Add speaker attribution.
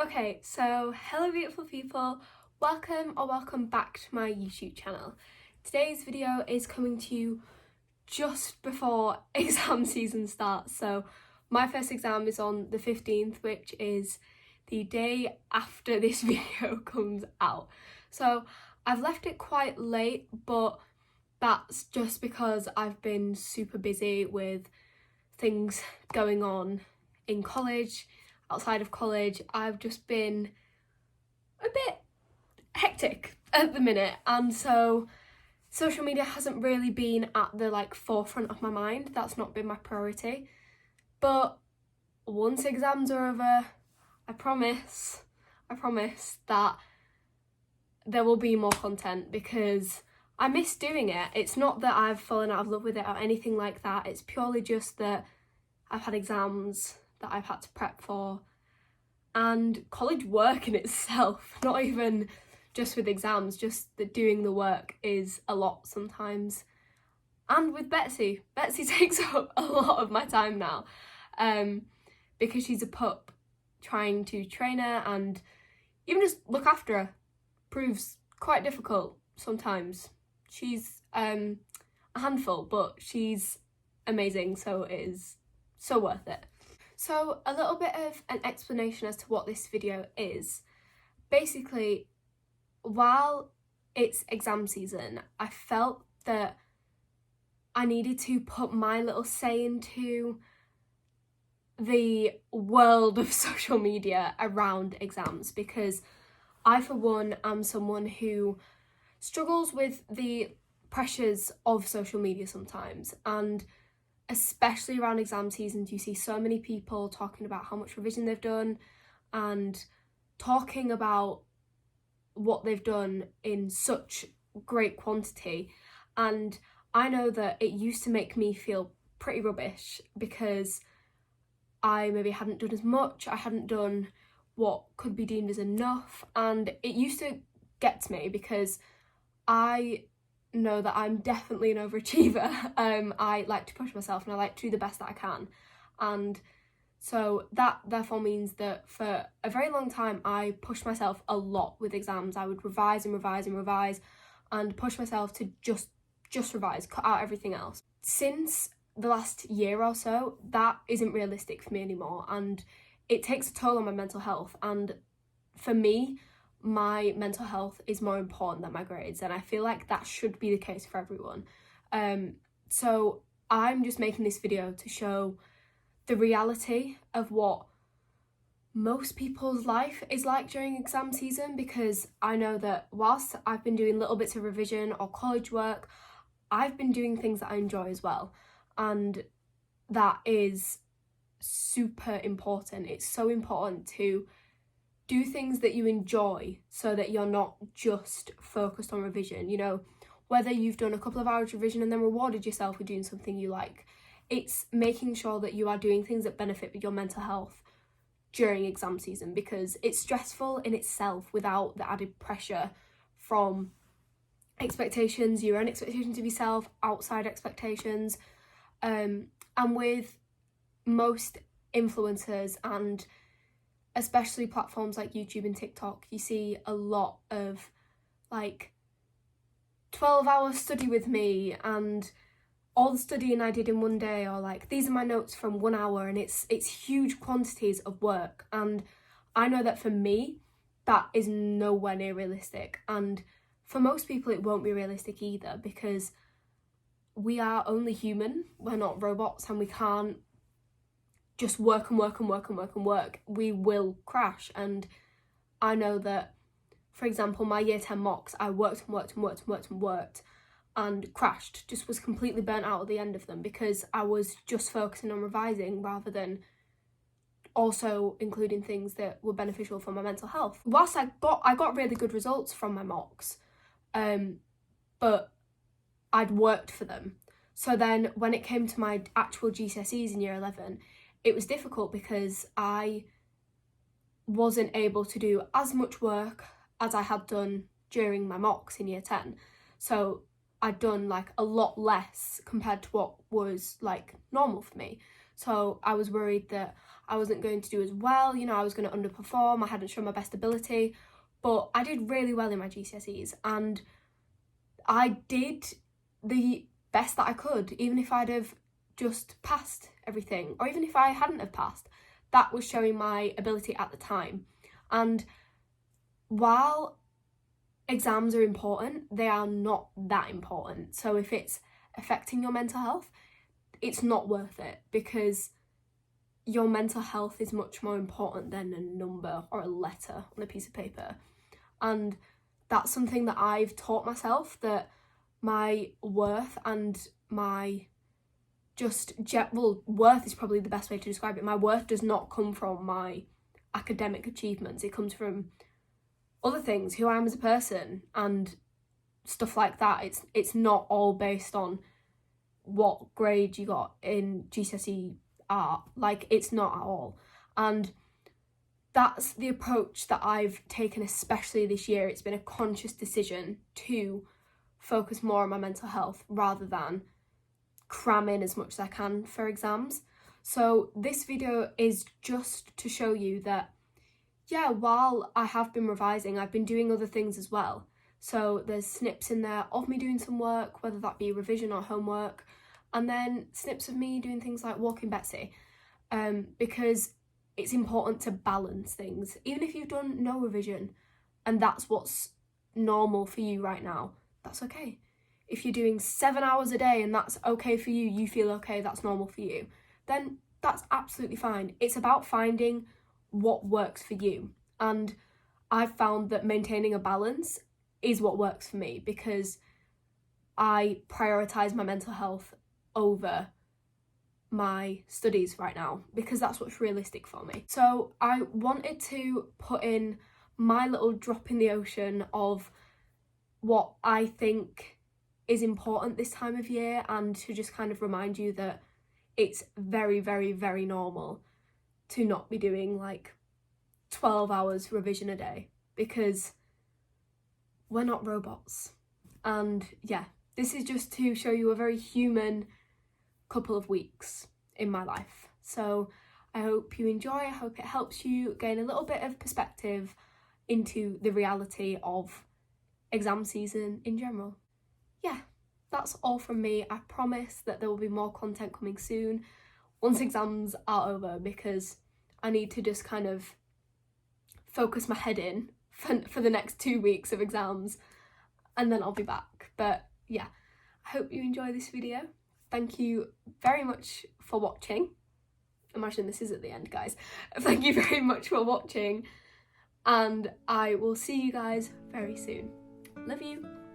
Speaker 1: Okay, so hello beautiful people, welcome back to my YouTube channel. Today's video is coming to you just before exam season starts. So my first exam is on the 15th, which is the day after this video comes out. So I've left it quite late, but that's just because I've been super busy with things going on in college. Outside of college, I've just been a bit hectic at the minute, and so social media hasn't really been at the forefront of my mind. That's not been my priority. But once exams are over, I promise that there will be more content because I miss doing it. It's not that I've fallen out of love with it or anything like that. It's purely just that I've had exams that I've had to prep for, and college work in itself, not even just with exams, just that doing the work is a lot sometimes. And with Betsy takes up a lot of my time now, because she's a pup. Trying to train her and even just look after her proves quite difficult sometimes. She's a handful, but she's amazing, so it is so worth it. So a little bit of an explanation as to what this video is. Basically, while it's exam season, I felt that I needed to put my little say into the world of social media around exams, because I, for one, am someone who struggles with the pressures of social media sometimes, and especially around exam seasons, you see so many people talking about how much revision they've done and talking about what they've done in such great quantity. And I know that it used to make me feel pretty rubbish because I maybe hadn't done as much, I hadn't done what could be deemed as enough, and it used to get to me because I know that I'm definitely an overachiever. I like to push myself and I like to do the best that I can, and so that therefore means that for a very long time I pushed myself a lot with exams. I would revise and push myself to just revise, cut out everything else. Since the last year or so, that isn't realistic for me anymore, and it takes a toll on my mental health. And for me, my mental health is more important than my grades, and I feel like that should be the case for everyone. So I'm just making this video to show the reality of what most people's life is like during exam season, because I know that whilst I've been doing little bits of revision or college work, I've been doing things that I enjoy as well, and that is super important. It's so important to do things that you enjoy so that you're not just focused on revision. You know, whether you've done a couple of hours revision and then rewarded yourself with doing something you like, it's making sure that you are doing things that benefit your mental health during exam season, because it's stressful in itself without the added pressure from expectations, your own expectations of yourself, outside expectations, and with most influencers and especially platforms like YouTube and TikTok, you see a lot of 12-hour study with me and all the studying I did in one day, or these are my notes from 1 hour, and it's huge quantities of work. And I know that for me, that is nowhere near realistic, and for most people it won't be realistic either, because we are only human, we're not robots, and we can't just work and work and work and work and work. We will crash. And I know that, for example, my year 10 mocks, I worked and crashed, just was completely burnt out at the end of them because I was just focusing on revising rather than also including things that were beneficial for my mental health. Whilst I got really good results from my mocks, but I'd worked for them. So then when it came to my actual GCSEs in year 11, it was difficult because I wasn't able to do as much work as I had done during my mocks in year 10. So I'd done like a lot less compared to what was like normal for me. So I was worried that I wasn't going to do as well, you know, I was going to underperform, I hadn't shown my best ability, but I did really well in my GCSEs, and I did the best that I could, even if I'd have just passed everything, or even if I hadn't have passed. That was showing my ability at the time. And while exams are important, they are not that important. So if it's affecting your mental health, it's not worth it, because your mental health is much more important than a number or a letter on a piece of paper. And that's something that I've taught myself, that my worth and my worth is probably the best way to describe it. My worth does not come from my academic achievements. It comes from other things, who I am as a person and stuff like that. It's not all based on what grade you got in GCSE art. Like, it's not at all. And that's the approach that I've taken, especially this year. It's been a conscious decision to focus more on my mental health rather than cram in as much as I can for exams. So this video is just to show you that, yeah, while I have been revising, I've been doing other things as well. So there's snips in there of me doing some work, whether that be revision or homework, and then snips of me doing things like walking Betsy, because it's important to balance things. Even if you've done no revision and that's what's normal for you right now, that's okay. If you're doing 7 hours a day and that's okay for you, you feel okay, that's normal for you, then that's absolutely fine. It's about finding what works for you. And I've found that maintaining a balance is what works for me, because I prioritise my mental health over my studies right now, because that's what's realistic for me. So I wanted to put in my little drop in the ocean of what I think is important this time of year, and to just kind of remind you that it's very, very, very normal to not be doing like 12 hours revision a day, because we're not robots. And yeah, this is just to show you a very human couple of weeks in my life. So I hope you enjoy. I hope it helps you gain a little bit of perspective into the reality of exam season in general. Yeah, that's all from me. I promise that there will be more content coming soon once exams are over, because I need to just kind of focus my head in for the next 2 weeks of exams, and then I'll be back. But yeah, I hope you enjoy this video. Thank you very much for watching. Imagine this is at the end, guys. Thank you very much for watching, and I will see you guys very soon. Love you.